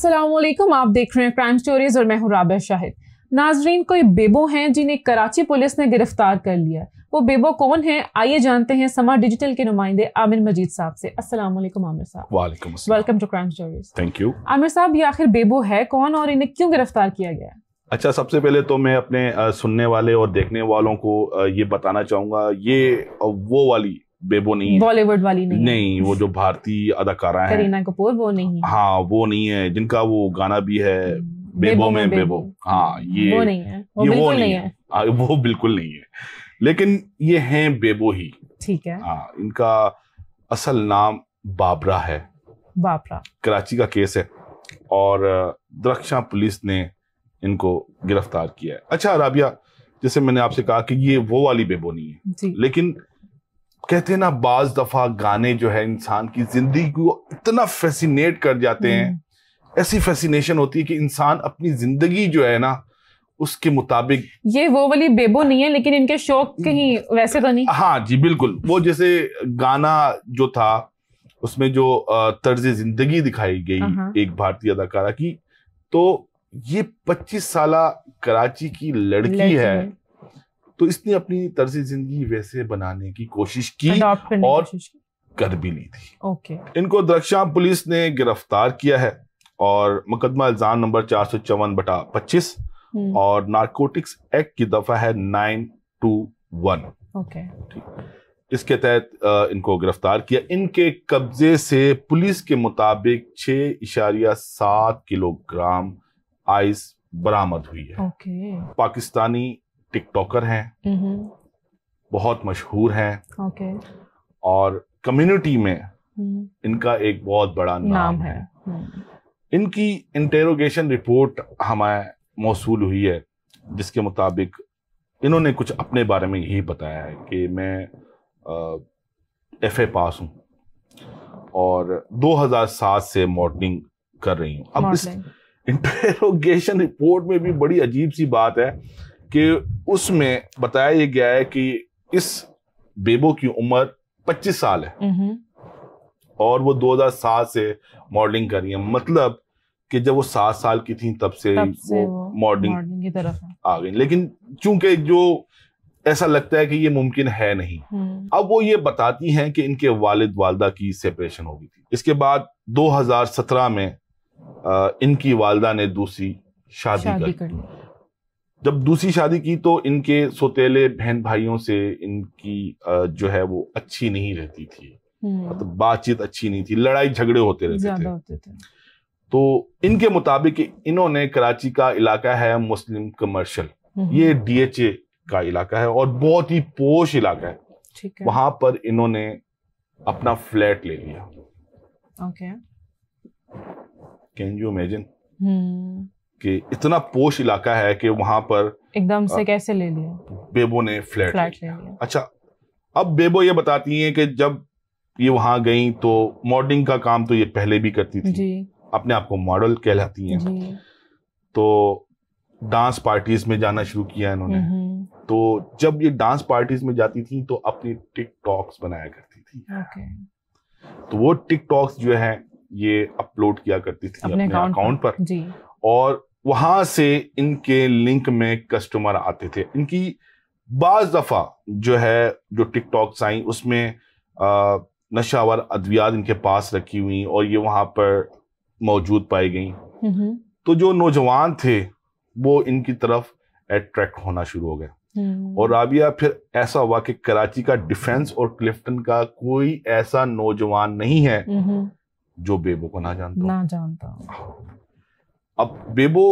अस्सलामुअलैकुम, आप देख रहे हैं क्राइम स्टोरीज और मैं हूं राबिया शाहिद। नाजरीन, कोई बेबो हैं जिन्हें कराची पुलिस ने गिरफ्तार कर लिया। वो बेबो कौन है, आइए जानते हैं समा डिजिटल के नुमाइंदे आमिर मजीद साहब से। अस्सलामुअलैकुम आमिर साहब। वालेकुम अस्सलाम। Welcome to crime stories. Thank you. Aamir साहब, ये आखिर बेबो है कौन और इन्हें क्यों गिरफ्तार किया गया? अच्छा, सबसे पहले तो मैं अपने सुनने वाले और देखने वालों को ये बताना चाहूंगा, ये वो वाली बेबो नहीं है, बॉलीवुड वाली नहीं, वो जो भारतीय अदाकारा है करीना कपूर, वो नहीं है। हाँ, वो नहीं है, जिनका वो गाना भी है बेबो में बेबो। हाँ, ये वो नहीं है, वो बिल्कुल नहीं है। वो बिल्कुल नहीं है, लेकिन ये हैं बेबो ही। ठीक है। हाँ, इनका असल नाम बाबरा है। बाबरा कराची का केस है और दरख्शां पुलिस ने इनको गिरफ्तार किया है। अच्छा राबिया, जैसे मैंने आपसे कहा कि ये वो वाली बेबो नहीं है, लेकिन कहते हैं ना, बाज दफा गाने जो है इंसान की जिंदगी को इतना फैसिनेट कर जाते हैं, ऐसी फैसिनेशन होती है कि इंसान अपनी जिंदगी जो है ना उसके मुताबिक। ये वो वाली बेबो नहीं है, लेकिन इनके शौक कहीं वैसे तो नहीं। हाँ जी बिल्कुल, वो जैसे गाना जो था उसमें जो तर्ज जिंदगी दिखाई गई एक भारतीय अदाकारा की, तो ये 25 साला कराची की लड़की है, तो इसने अपनी तर्ज जिंदगी वैसे बनाने की कोशिश की और कर भी ली थी। ओके। इनको दरख्शां पुलिस ने गिरफ्तार किया है और मुकदमा इल्जाम नंबर 454/25 और नारकोटिक्स एक्ट की दफा है 921। ओके। इसके तहत इनको गिरफ्तार किया। इनके कब्जे से पुलिस के मुताबिक 6.7 किलोग्राम आइस बरामद हुई है। ओके। पाकिस्तानी टिकटॉकर हैं, बहुत मशहूर हैं। ओके। और कम्युनिटी में इनका एक बहुत बड़ा नाम है। इनकी इंटेरोगेशन रिपोर्ट हमें मौसूल हुई है, जिसके मुताबिक इन्होंने कुछ अपने बारे में यही बताया है कि मैं FA पास हूँ और 2007 से मॉडलिंग कर रही हूँ। अब इस इंटेरोगेशन रिपोर्ट में भी बड़ी अजीब सी बात है कि उसमें बताया गया है कि इस बेबो की उम्र 25 साल है और वो 2007 से मॉडलिंग कर रही है। मतलब कि जब वो 7 साल की थी तब से वो मॉडलिंग की तरफ आ गई, लेकिन चूंकि जो ऐसा लगता है कि ये मुमकिन है नहीं। अब वो ये बताती हैं कि इनके वालिद वालदा की सेपरेशन हो गई थी। इसके बाद 2017 में इनकी वालदा ने दूसरी शादी कर ली। जब दूसरी शादी की तो इनके सौतेले बहन भाइयों से इनकी जो है वो अच्छी नहीं रहती थी, मतलब बातचीत अच्छी नहीं थी, लड़ाई झगड़े होते रहते थे। तो इनके मुताबिक इन्होंने कराची का इलाका है मुस्लिम कमर्शियल, ये DHA का इलाका है और बहुत ही पोश इलाका है। वहां पर इन्होंने अपना फ्लैट ले लिया। ओके। कैन यू इमेजिन कि इतना पोश इलाका है कि वहां पर एकदम से कैसे ले लिया बेबो ने फ्लैट ले लिया। अच्छा, अब बेबो ये बताती हैं कि जब ये वहां गई तो मॉडलिंग का काम तो ये पहले भी करती थी जी। अपने आप को मॉडल कहलाती हैं जी। तो डांस पार्टीज में जाना शुरू किया इन्होंने। तो जब ये डांस पार्टीज में जाती थी तो अपनी टिकटॉक्स बनाया करती थी। तो वो टिकटॉक्स जो है ये अपलोड किया करती थी अपने अकाउंट पर जी। और वहां से इनके लिंक में कस्टमर आते थे। इनकी बाज दफा जो है जो टिकटॉक्स आई उसमें नशावर अद्वियात इनके पास रखी हुई और ये वहां पर मौजूद पाई गई। तो जो नौजवान थे वो इनकी तरफ अट्रैक्ट होना शुरू हो गए। और राबिया, फिर ऐसा हुआ कि कराची का डिफेंस और क्लिफ्टन का कोई ऐसा नौजवान नहीं है जो बेबो को ना जानता। अब बेबो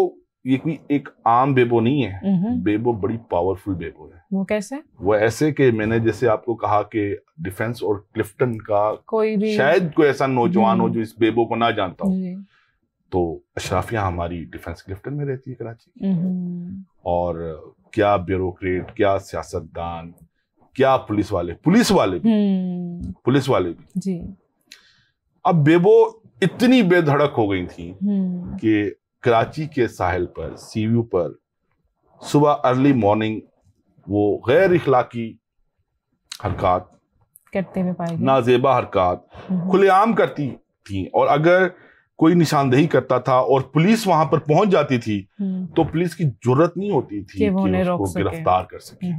ये कोई एक आम बेबो नहीं है, बेबो बड़ी पावरफुल बेबो है। वो कैसे? वो ऐसे कि मैंने जैसे आपको कहा कि डिफेंस और क्लिफ्टन का कोई भी शायद कोई ऐसा नौजवान हो जो इस बेबो को ना जानता हो। तो अशराफिया हमारी डिफेंस क्लिफ्टन में रहती है कराची, और क्या ब्यूरोक्रेट, क्या सियासतदान, क्या पुलिस वाले भी जी। अब बेबो इतनी बेधड़क हो गई थी कि कराची के साहिल पर, सीव्यू पर सुबह अर्ली मॉर्निंग वो गैर इखलाकी हरकत करते हुए पाई गई, नाजेबा हरकत खुलेआम करती थी। और अगर कोई निशानदेही करता था और पुलिस वहां पर पहुंच जाती थी तो पुलिस की जरूरत नहीं होती थी कि उसको गिरफ्तार कर सके।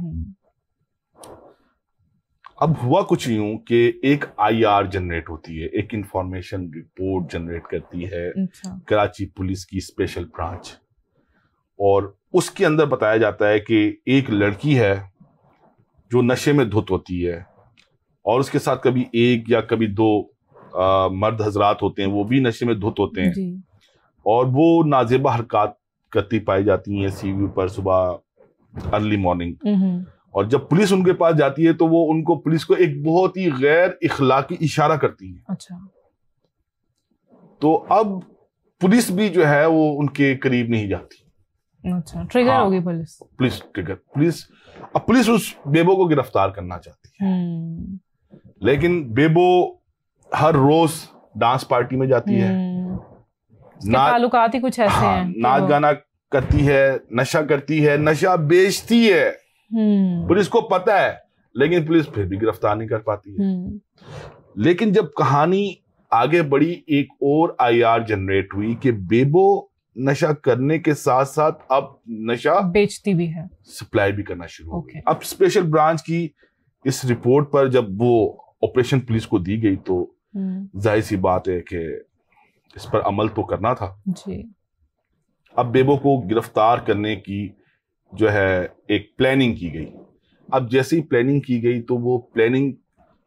अब हुआ कुछ यूं कि एक IR जनरेट होती है, एक इंफॉर्मेशन रिपोर्ट जनरेट करती है कराची पुलिस की स्पेशल ब्रांच, और उसके अंदर बताया जाता है कि एक लड़की है जो नशे में धुत होती है और उसके साथ कभी एक या कभी दो मर्द हजरात होते हैं, वो भी नशे में धुत होते हैं जी। और वो नाजेबा हरकत करती पाई जाती हैं सीवी पर सुबह अर्ली मॉर्निंग, और जब पुलिस उनके पास जाती है तो वो उनको पुलिस को एक बहुत ही गैर इखलाकी इशारा करती है। अच्छा। तो अब पुलिस भी जो है वो उनके करीब नहीं जाती। अच्छा, ट्रिगर होगी पुलिस ट्रिगर अब पुलिस उस बेबो को गिरफ्तार करना चाहती है, लेकिन बेबो हर रोज डांस पार्टी में जाती है, ताल्लुकात ही कुछ ऐसे हैं, नाच गाना करती है, नशा करती है, नशा बेचती है। पुलिस को पता है, लेकिन पुलिस फिर भी गिरफ्तार नहीं कर पाती है। लेकिन जब कहानी आगे बढ़ी, एक और IR जनरेट हुई कि बेबो नशा करने के साथ साथ अब नशा बेचती भी है, सप्लाई भी करना शुरू हो गई। अब स्पेशल ब्रांच की इस रिपोर्ट पर जब वो ऑपरेशन पुलिस को दी गई तो जाहिर सी बात है कि इस पर अमल तो करना था जी। अब बेबो को गिरफ्तार करने की जो है एक प्लानिंग की गई। अब जैसे ही प्लानिंग की गई तो वो प्लानिंग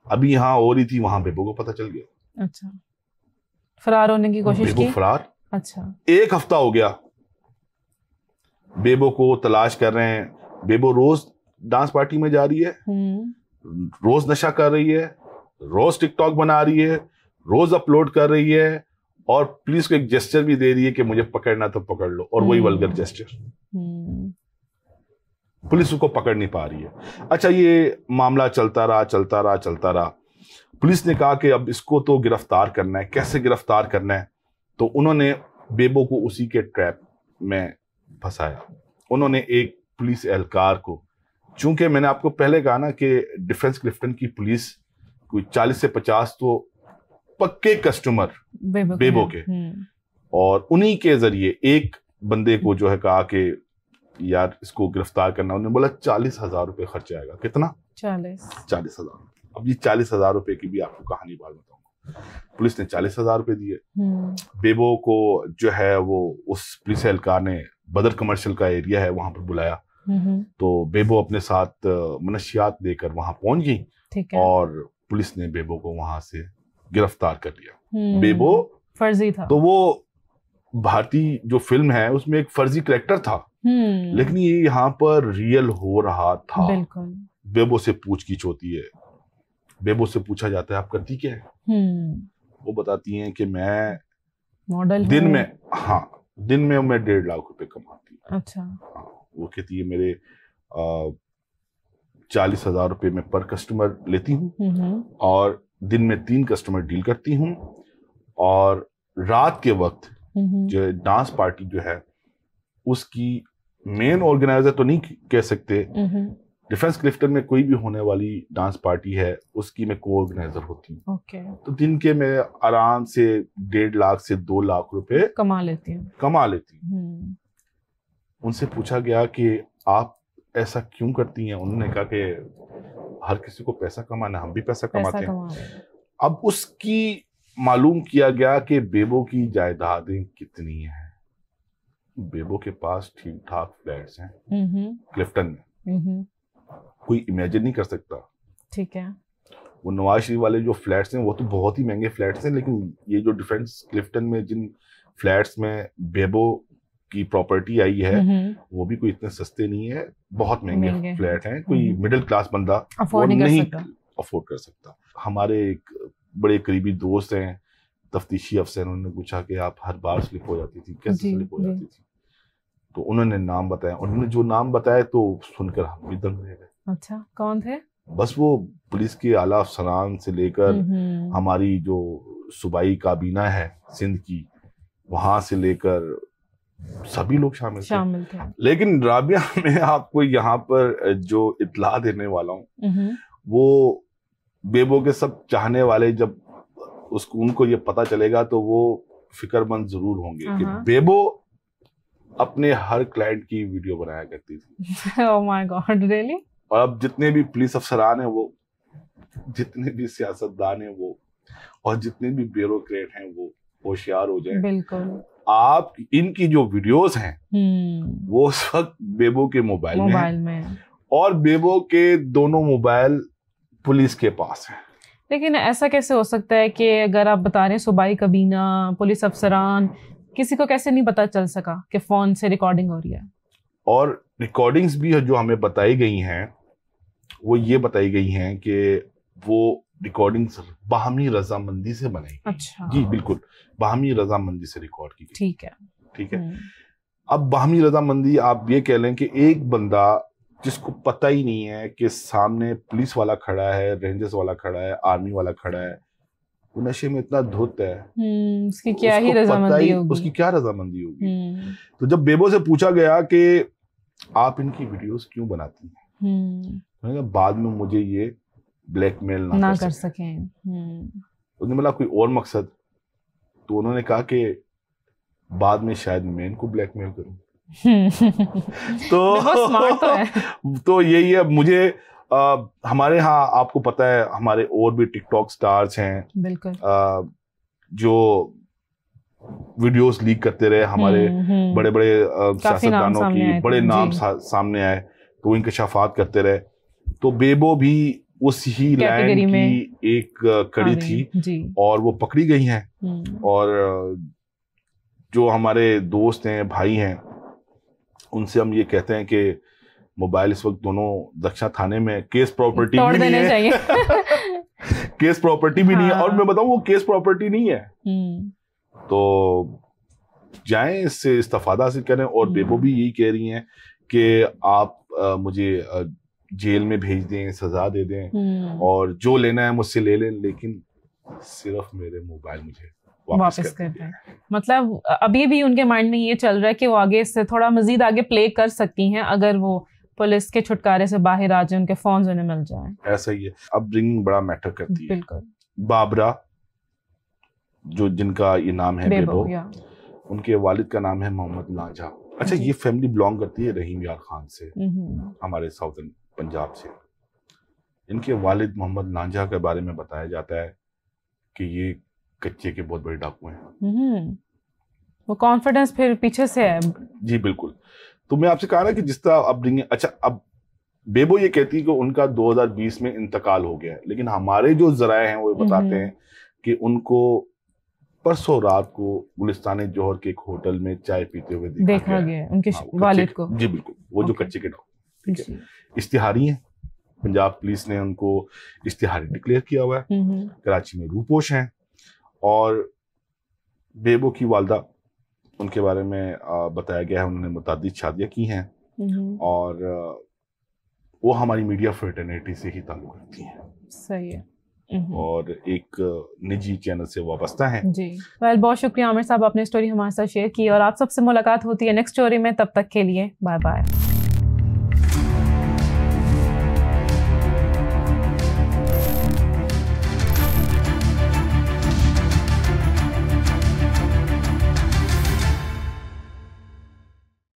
अभी यहाँ हो रही थी, वहां बेबो को पता चल गया। अच्छा, फरार होने की कोशिश की? फरार। अच्छा, 1 हफ्ता हो गया, बेबो को तलाश कर रहे हैं। बेबो रोज डांस पार्टी में जा रही है, रोज नशा कर रही है, रोज टिकटॉक बना रही है, रोज अपलोड कर रही है, और पुलिस को एक जेस्चर भी दे रही है कि मुझे पकड़ना तो पकड़ लो, और वही वल्गर जेस्चर। पुलिस उसको पकड़ नहीं पा रही है। अच्छा, ये मामला चलता रहा। पुलिस ने कहा कि अब इसको तो गिरफ्तार करना है। कैसे गिरफ्तार करना है? तो उन्होंने बेबो को उसी के ट्रैप में फंसाया। उन्होंने एक पुलिस एहलकार को, चूंकि मैंने आपको पहले कहा ना कि डिफेंस क्लिफ्टन की पुलिस कोई 40 से 50 तो पक्के कस्टमर बेबो के, और उन्हीं के जरिए एक बंदे को जो है कहा कि यार इसको गिरफ्तार करना। उन्होंने बोला 40,000 रुपए खर्च आएगा। कितना? 40,000। अब ये 40,000 रुपए की भी आपको कहानी बात बताऊंगा। पुलिस ने 40,000 रुपए दिए। बेबो को जो है वो उस पुलिस एहलकार ने बदर कमर्शियल का एरिया है वहां पर बुलाया, तो बेबो अपने साथ मनशियात लेकर वहां पहुंच गई और पुलिस ने बेबो को वहां से गिरफ्तार कर लिया। बेबो फर्जी था, तो वो भारतीय जो फिल्म है उसमें एक फर्जी कैरेक्टर था, लेकिन ये यहाँ पर रियल हो रहा था। बेबो से पूछगिछ होती है, बेबो से पूछा जाता है आप करती क्या है? वो बताती हैं कि मैं मॉडल दिन में मैं 1.5 लाख रुपए कमाती हूँ। अच्छा। वो कहती है मेरे 40,000 रुपए में पर कस्टमर लेती हूँ और दिन में 3 कस्टमर डील करती हूँ, और रात के वक्त जो डांस पार्टी जो है उसकी मेन ऑर्गेनाइजर तो नहीं कह सकते, डिफेंस क्लिफ्टन में कोई भी होने वाली डांस पार्टी है उसकी मैं को ऑर्गेनाइजर होती हूँ। तो दिन के मैं आराम से 1.5 लाख से 2 लाख रुपए कमा लेती हूँ। उनसे पूछा गया कि आप ऐसा क्यों करती हैं? उन्होंने कहा कि हर किसी को पैसा कमाना, हम भी पैसा कमाते हैं। अब उसकी मालूम किया गया कि बेबो की जायदादें कितनी हैं। बेबो के पास ठीक ठाक फ्लैट्स हैं क्लिफ्टन में, कोई इमेजिन नहीं कर सकता। ठीक है, वो नवाज शरीफ वाले जो फ्लैट्स हैं वो तो बहुत ही महंगे फ्लैट्स हैं, लेकिन ये जो डिफेंस क्लिफ्टन में जिन फ्लैट्स में बेबो की प्रॉपर्टी आई है वो भी कोई इतने सस्ते नहीं है, बहुत महंगे फ्लैट हैं। कोई मिडिल क्लास बंदा वो नहीं अफोर्ड कर सकता। हमारे एक बड़े करीबी दोस्त हैं तफ्तीशी अफसर, उन्होंने पूछा कि आप हर बार स्लिप हो जाती थी, कैसे स्लिप हो जाती थी? तो उन्होंने नाम बताया। उन्होंने जो नाम बताया तो सुनकर हम भी दंग रह गए। अच्छा, कौन थे? बस वो पुलिस के आला अफसरान से लेकर हमारी जो सूबाई काबीना है सिंध की, वहां से लेकर सभी लोग शामिल थे। लेकिन राबिया, मैं आपको यहाँ पर जो इत्तला देने वाला हूँ वो बेबो के सब चाहने वाले जब उनको ये पता चलेगा तो वो फिक्रमंद जरूर होंगे कि बेबो अपने हर क्लाइंट की वीडियो बनाया करती थी। Oh my God, really? और अब जितने भी पुलिस अफसरान हैं वो, जितने भी सियासतदान हैं वो, और जितने भी ब्यूरोक्रेट हैं वो होशियार हो जाए। बिल्कुल। आप इनकी जो वीडियोस हैं वो उस वक्त बेबो के मोबाइल में और बेबो के दोनों मोबाइल पुलिस के पास हैं। लेकिन ऐसा कैसे हो सकता है कि अगर आप बता रहे हैं सूबाई कबीना, पुलिस अफसरान, किसी को कैसे नहीं पता चल सका कि फोन से रिकॉर्डिंग हो रही है? और रिकॉर्डिंग्स भी जो हमें बताई गई हैं वो ये बताई गई हैं कि वो रिकॉर्डिंग्स बाहमी रजामंदी से बनाई। अच्छा। जी बिल्कुल, बाहमी रजामंदी से रिकॉर्ड की गई। ठीक है। अब बाहमी रजामंदी आप ये कह लें कि एक बंदा जिसको पता ही नहीं है कि सामने पुलिस वाला खड़ा है, रेंजर्स वाला खड़ा है, आर्मी वाला खड़ा है, वो नशे में इतना धुत है, उसकी क्या ही रजामंदी होगी, उसकी क्या रजामंदी होगी। तो जब बेबो से पूछा गया कि आप इनकी वीडियोस क्यों बनाती हैं, मैंने कहा बाद में मुझे ये ब्लैकमेल ना कर सकें। उन्होंने बोला कोई और मकसद? तो उन्होंने कहा कि बाद में शायद मैं इनको ब्लैकमेल करूं। तो स्मार्ट तो है। तो यही है। मुझे हमारे यहाँ आपको पता है हमारे और भी टिकटॉक स्टार्स हैं, बिल्कुल, जो वीडियोस लीक करते रहे, हमारे बड़े बड़े सियासतदानों की बड़े नाम सामने आए तो इंकशाफात करते रहे। तो बेबो भी उस ही लाइन की एक कड़ी थी और वो पकड़ी गई हैं। और जो हमारे दोस्त हैं, भाई हैं, उनसे हम ये कहते हैं कि मोबाइल इस वक्त दोनों दक्षा थाने में केस प्रॉपर्टी भी नहीं है। केस प्रॉपर्टी भी नहीं है। और मैं बताऊं वो केस प्रॉपर्टी नहीं है। तो जाएं, इससे इस्तेफादा हासिल करें। और बेबो भी यही कह रही हैं कि आप मुझे जेल में भेज दें, सजा दे दें, और जो लेना है मुझसे ले लें, लेकिन सिर्फ मेरे मोबाइल मुझे वापस कर दें। मतलब अभी भी उनके माइंड में ये चल रहा है कि वो आगे इससे थोड़ा मजीद आगे प्ले कर सकती हैं अगर वो पुलिस के छुटकारे से बाहर आ जाए, उनके फोन उन्हें मिल जाए। ऐसा ही है। अपब्रिंगिंग बड़ा मैटर करती है। बिल्कुल। बाबरा, जो जिनका ये नाम है बेबो, उनके वालिद का नाम है मोहम्मद लांझा। अच्छा, ये फैमिली बिलोंग करती है रहीम यार खान से, हमारे साउथर्न पंजाब से। इनके वालिद मोहम्मद लांझा के बारे में बताया जाता है कि ये कच्चे के बहुत बड़े डाकू हैं। वो कॉन्फिडेंस फिर पीछे से है। जी बिल्कुल। तो मैं आपसे कहा ना कि जिस तरह अपब्रिंगिंग, अच्छा अब बेबो ये कहती है कि उनका 2020 में इंतकाल हो गया है, लेकिन हमारे जो जराए हैं वो बताते हैं कि उनको परसों रात को गुलिस्तान जौहर के एक होटल में चाय पीते हुए देखा गया उनके वालिद को। जी बिल्कुल, वो जो कच्चे के डाकू, ठीक है, इश्तिहारी हैं। पंजाब पुलिस ने उनको इश्तिहारी डिक्लेयर किया हुआ है। कराची में रूपोश हैं। और बेबो की वालदा, उनके बारे में बताया गया है उन्होंने मुताद्दिद शादियां की हैं और वो हमारी मीडिया फ्रेटर्निटी से ही ताल्लुक रखती हैं। सही है। और एक निजी चैनल से वाबस्ता हैं। जी बहुत शुक्रिया आमिर साहब, आपने स्टोरी हमारे साथ शेयर की और आप सबसे मुलाकात होती है नेक्स्ट स्टोरी में। तब तक के लिए बाय बाय।